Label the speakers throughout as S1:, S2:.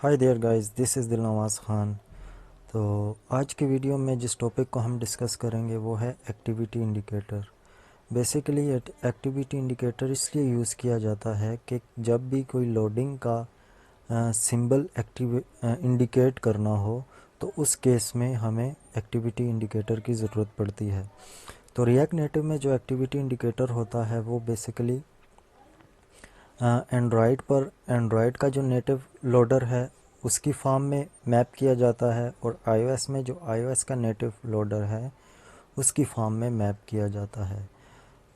S1: Hi there guys, this is Dilnawaz Khan. तो आज की वीडियो में जिस टॉपिक को हम डिस्कस करेंगे वो है activity indicator. Basically activity indicator इसलिए यूज़ किया जाता है कि जब भी कोई लोडिंग का सिंबल इंडिकेट करना हो तो उस केस में हमें एक्टिविटी इंडिकेटर की ज़रूरत पड़ती है। तो रिएक्ट नेटिव में जो एक्टिविटी इंडिकेटर होता है वो बेसिकली एंड्रॉयड का जो नेटिव लोडर है उसकी फॉर्म में मैप किया जाता है, और आईओएस में जो आईओएस का नेटिव लोडर है उसकी फॉर्म में मैप किया जाता है।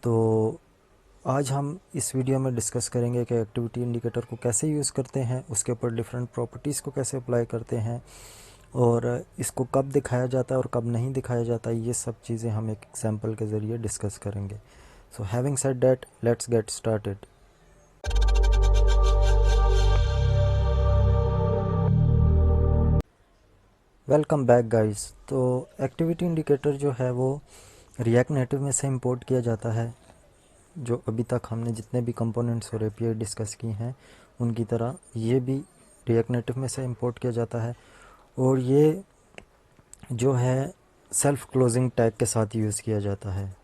S1: तो आज हम इस वीडियो में डिस्कस करेंगे कि एक्टिविटी इंडिकेटर को कैसे यूज़ करते हैं, उसके ऊपर डिफरेंट प्रॉपर्टीज़ को कैसे अप्लाई करते हैं, और इसको कब दिखाया जाता है और कब नहीं दिखाया जाता है। ये सब चीज़ें हम एक एग्जांपल के ज़रिए डिस्कस करेंगे। So having said that, let's get started. Welcome back guys. तो एक्टिविटी इंडिकेटर जो है वो रिएक्ट नेटिव में से इंपोर्ट किया जाता है। जो अभी तक हमने जितने भी कंपोनेंट्स और एपीआई डिस्कस की हैं उनकी तरह ये भी रिएक्ट नेटिव में से इंपोर्ट किया जाता है, और ये जो है सेल्फ क्लोजिंग टैग के साथ यूज़ किया जाता है।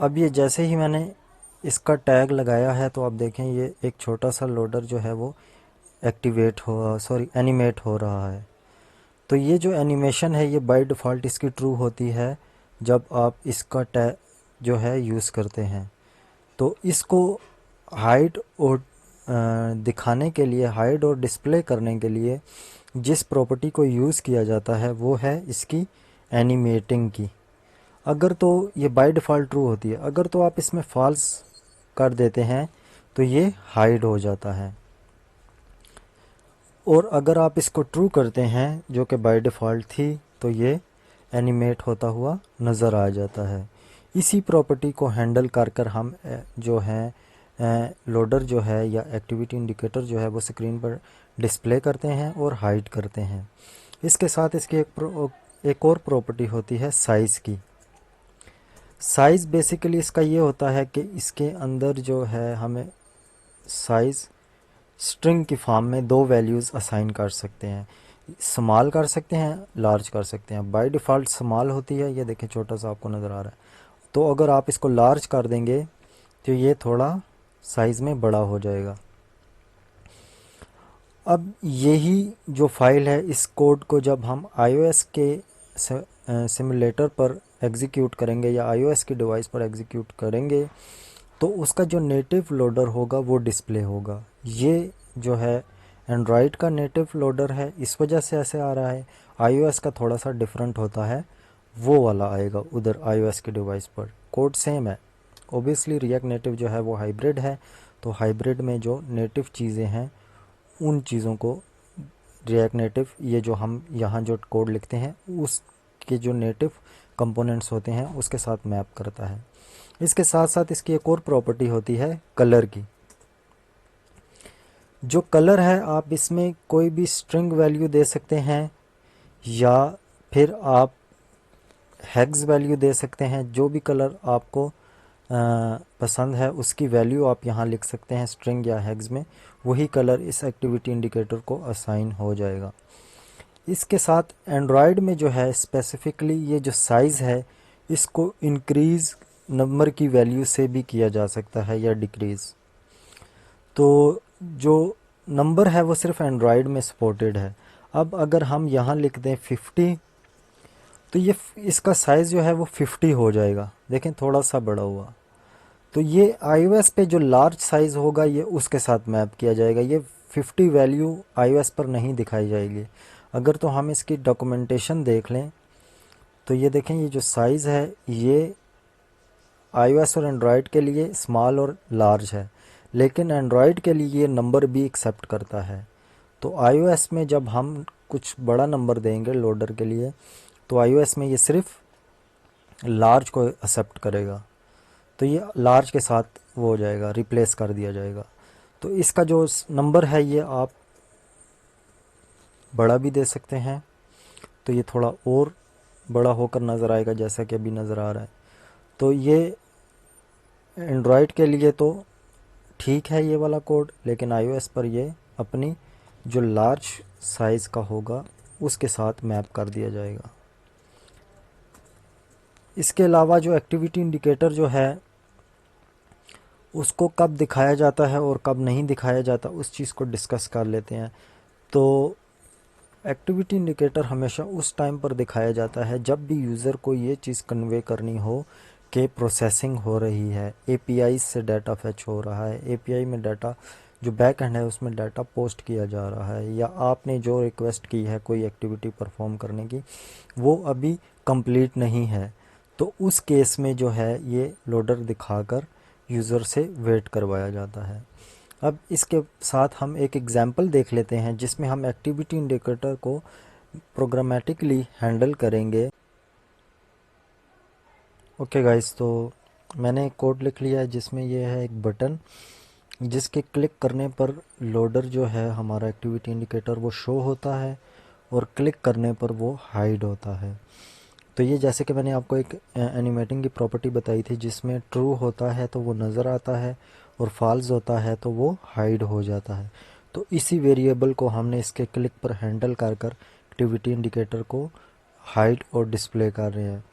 S1: अब ये जैसे ही मैंने इसका टैग लगाया है तो आप देखें ये एक छोटा सा लोडर जो है वो एनिमेट हो रहा है। तो ये जो एनिमेशन है ये बाय डिफ़ॉल्ट इसकी ट्रू होती है जब आप इसका टैग जो है यूज़ करते हैं। तो इसको हाइड और दिखाने के लिए, हाइड और डिस्प्ले करने के लिए जिस प्रॉपर्टी को यूज़ किया जाता है वो है इसकी एनिमेटिंग की। अगर तो ये बाय डिफ़ॉल्ट ट्रू होती है, अगर तो आप इसमें फॉल्स कर देते हैं तो ये हाइड हो जाता है, और अगर आप इसको ट्रू करते हैं जो कि बाय डिफ़ॉल्ट थी तो ये एनिमेट होता हुआ नज़र आ जाता है। इसी प्रॉपर्टी को हैंडल कर कर हम जो है लोडर जो है या एक्टिविटी इंडिकेटर जो है वो स्क्रीन पर डिस्प्ले करते हैं और हाइड करते हैं। इसके साथ इसकी एक और प्रॉपर्टी होती है साइज़ की। साइज़ बेसिकली इसका ये होता है कि इसके अंदर जो है हमें साइज़ स्ट्रिंग की फॉर्म में दो वैल्यूज़ असाइन कर सकते हैं। स्मॉल कर सकते हैं, लार्ज कर सकते हैं। बाय डिफ़ॉल्ट स्मॉल होती है, ये देखें छोटा सा आपको नज़र आ रहा है। तो अगर आप इसको लार्ज कर देंगे तो ये थोड़ा साइज़ में बड़ा हो जाएगा। अब यही जो फाइल है इस कोड को जब हम iOS के सिमुलेटर पर एग्जीक्यूट करेंगे या iOS की डिवाइस पर एग्जीक्यूट करेंगे तो उसका जो नेटिव लोडर होगा वो डिस्प्ले होगा। ये जो है एंड्रॉयड का नेटिव लोडर है, इस वजह से ऐसे आ रहा है। iOS का थोड़ा सा डिफरेंट होता है, वो वाला आएगा उधर iOS की डिवाइस पर। कोड सेम है। ओबियसली रिएक्ट नेटिव जो है वो हाइब्रिड है, तो हाइब्रिड में जो नेटिव चीज़ें हैं उन चीज़ों को रिएक्ट नेटिव, ये जो हम यहाँ जो कोड लिखते हैं उसके जो नेटिव कंपोनेंट्स होते हैं उसके साथ मैप करता है। इसके साथ साथ इसकी एक और प्रॉपर्टी होती है कलर की। जो कलर है आप इसमें कोई भी स्ट्रिंग वैल्यू दे सकते हैं या फिर आप हेक्स वैल्यू दे सकते हैं। जो भी कलर आपको पसंद है उसकी वैल्यू आप यहाँ लिख सकते हैं स्ट्रिंग या हेक्स में, वही कलर इस एक्टिविटी इंडिकेटर को असाइन हो जाएगा। इसके साथ एंड्रॉयड में जो है स्पेसिफिकली ये जो साइज़ है इसको इंक्रीज़ नंबर की वैल्यू से भी किया जा सकता है या डिक्रीज़। तो जो नंबर है वो सिर्फ एंड्रॉयड में सपोर्टेड है। अब अगर हम यहाँ लिख दें 50 तो ये इसका साइज़ जो है वो 50 हो जाएगा। देखें थोड़ा सा बड़ा हुआ। तो ये iOS पे जो लार्ज साइज़ होगा ये उसके साथ मैप किया जाएगा। ये 50 वैल्यू iOS पर नहीं दिखाई जाएगी। अगर तो हम इसकी डॉक्यूमेंटेशन देख लें तो ये देखें ये जो साइज़ है ये iOS और एंड्रॉयड के लिए स्मॉल और लार्ज है, लेकिन एंड्रॉयड के लिए ये नंबर भी एक्सेप्ट करता है। तो iOS में जब हम कुछ बड़ा नंबर देंगे लोडर के लिए तो iOS में ये सिर्फ लार्ज को एक्सेप्ट करेगा, तो ये लार्ज के साथ वो हो जाएगा, रिप्लेस कर दिया जाएगा। तो इसका जो नंबर है ये आप बड़ा भी दे सकते हैं, तो ये थोड़ा और बड़ा होकर नज़र आएगा जैसा कि अभी नज़र आ रहा है। तो ये एंड्रॉयड के लिए तो ठीक है ये वाला कोड, लेकिन iOS पर ये अपनी जो लार्ज साइज़ का होगा उसके साथ मैप कर दिया जाएगा। इसके अलावा जो एक्टिविटी इंडिकेटर जो है उसको कब दिखाया जाता है और कब नहीं दिखाया जाता, उस चीज़ को डिस्कस कर लेते हैं। तो एक्टिविटी इंडिकेटर हमेशा उस टाइम पर दिखाया जाता है जब भी यूज़र को ये चीज़ कन्वे करनी हो कि प्रोसेसिंग हो रही है, एपीआई से डाटा फेच हो रहा है, एपीआई में डाटा जो बैक एंड है उसमें डाटा पोस्ट किया जा रहा है, या आपने जो रिक्वेस्ट की है कोई एक्टिविटी परफॉर्म करने की वो अभी कंप्लीट नहीं है। तो उस केस में जो है ये लोडर दिखाकर यूज़र से वेट करवाया जाता है। अब इसके साथ हम एक एग्जांपल देख लेते हैं जिसमें हम एक्टिविटी इंडिकेटर को प्रोग्रामेटिकली हैंडल करेंगे। ओके गाइस, तो मैंने एक कोड लिख लिया है जिसमें ये है एक बटन जिसके क्लिक करने पर लोडर जो है हमारा एक्टिविटी इंडिकेटर वो शो होता है और क्लिक करने पर वो हाइड होता है। तो ये जैसे कि मैंने आपको एक एनिमेटिंग की प्रॉपर्टी बताई थी जिसमें ट्रू होता है तो वो नज़र आता है और फॉल्स होता है तो वो हाइड हो जाता है। तो इसी वेरिएबल को हमने इसके क्लिक पर हैंडल कर कर एक्टिविटी इंडिकेटर को हाइड और डिस्प्ले कर रहे हैं।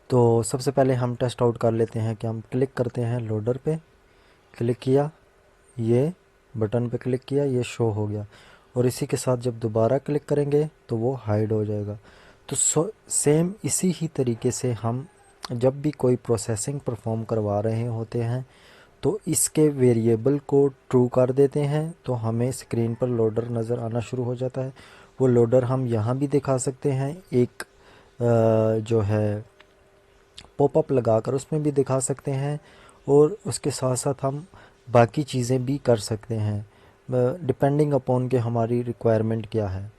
S1: तो सबसे पहले हम टेस्ट आउट कर लेते हैं कि हम क्लिक करते हैं लोडर पे, क्लिक किया, ये बटन पे क्लिक किया, ये शो हो गया, और इसी के साथ जब दोबारा क्लिक करेंगे तो वो हाइड हो जाएगा। तो सेम इसी ही तरीके से हम जब भी कोई प्रोसेसिंग परफॉर्म करवा रहे होते हैं तो इसके वेरिएबल को ट्रू कर देते हैं तो हमें स्क्रीन पर लोडर नज़र आना शुरू हो जाता है। वो लोडर हम यहाँ भी दिखा सकते हैं, एक जो है पॉपअप लगाकर उसमें भी दिखा सकते हैं, और उसके साथ साथ हम बाकी चीज़ें भी कर सकते हैं डिपेंडिंग अपॉन के हमारी रिक्वायरमेंट क्या है।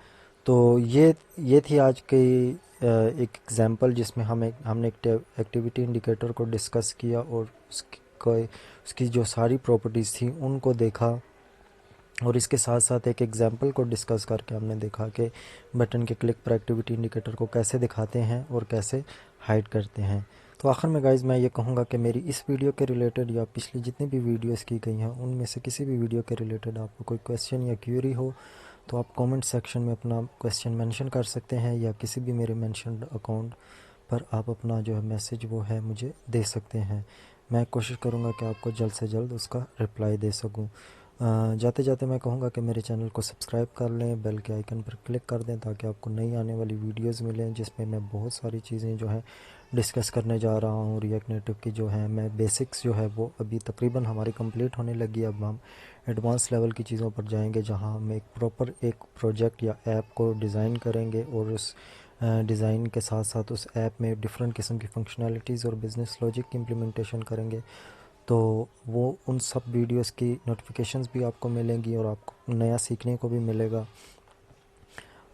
S1: तो ये थी आज की एक एग्जांपल जिसमें हमने एक एक्टिविटी इंडिकेटर को डिस्कस किया और उसकी जो सारी प्रॉपर्टीज़ थी उनको देखा, और इसके साथ साथ एक एग्जांपल को डिस्कस करके हमने देखा कि बटन के क्लिक पर एक्टिविटी इंडिकेटर को कैसे दिखाते हैं और कैसे हाइड करते हैं। तो आखिर में गाइज़ मैं ये कहूँगा कि मेरी इस वीडियो के रिलेटेड या पिछली जितनी भी वीडियोस की गई हैं उनमें से किसी भी वीडियो के रिलेटेड आपको कोई क्वेश्चन या क्यूरी हो तो आप कमेंट सेक्शन में अपना क्वेश्चन मेंशन कर सकते हैं, या किसी भी मेरे मेंशन्ड अकाउंट पर आप अपना जो है मैसेज वो है मुझे दे सकते हैं। मैं कोशिश करूँगा कि आपको जल्द से जल्द उसका रिप्लाई दे सकूँ। जाते जाते मैं कहूँगा कि मेरे चैनल को सब्सक्राइब कर लें, बेल के आइकन पर क्लिक कर दें ताकि आपको नई आने वाली वीडियोस मिलें जिसमें मैं बहुत सारी चीज़ें जो है डिस्कस करने जा रहा हूँ। रिएक्ट नेटिव की जो है मैं बेसिक्स जो है वो अभी तकरीबन हमारी कंप्लीट होने लगी। अब हम एडवांस लेवल की चीज़ों पर जाएंगे जहाँ हम एक प्रॉपर एक प्रोजेक्ट या ऐप को डिज़ाइन करेंगे और उस डिज़ाइन के साथ साथ उस ऐप में डिफरेंट किस्म की फंक्शनैलिटीज़ और बिज़नेस लॉजिक की इम्प्लीमेंटेशन करेंगे। तो वो उन सब वीडियोस की नोटिफिकेशंस भी आपको मिलेंगी और आपको नया सीखने को भी मिलेगा।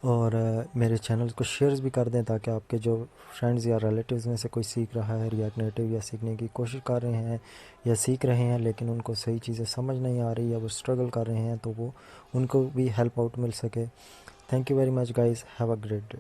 S1: और मेरे चैनल को शेयर्स भी कर दें ताकि आपके जो फ्रेंड्स या रिलेटिव्स में से कोई सीख रहा है रिएक्ट नेटिव या सीखने की कोशिश कर रहे हैं या सीख रहे हैं लेकिन उनको सही चीज़ें समझ नहीं आ रही या वो स्ट्रगल कर रहे हैं तो वो उनको भी हेल्प आउट मिल सके। Thank you very much guys, have a great day.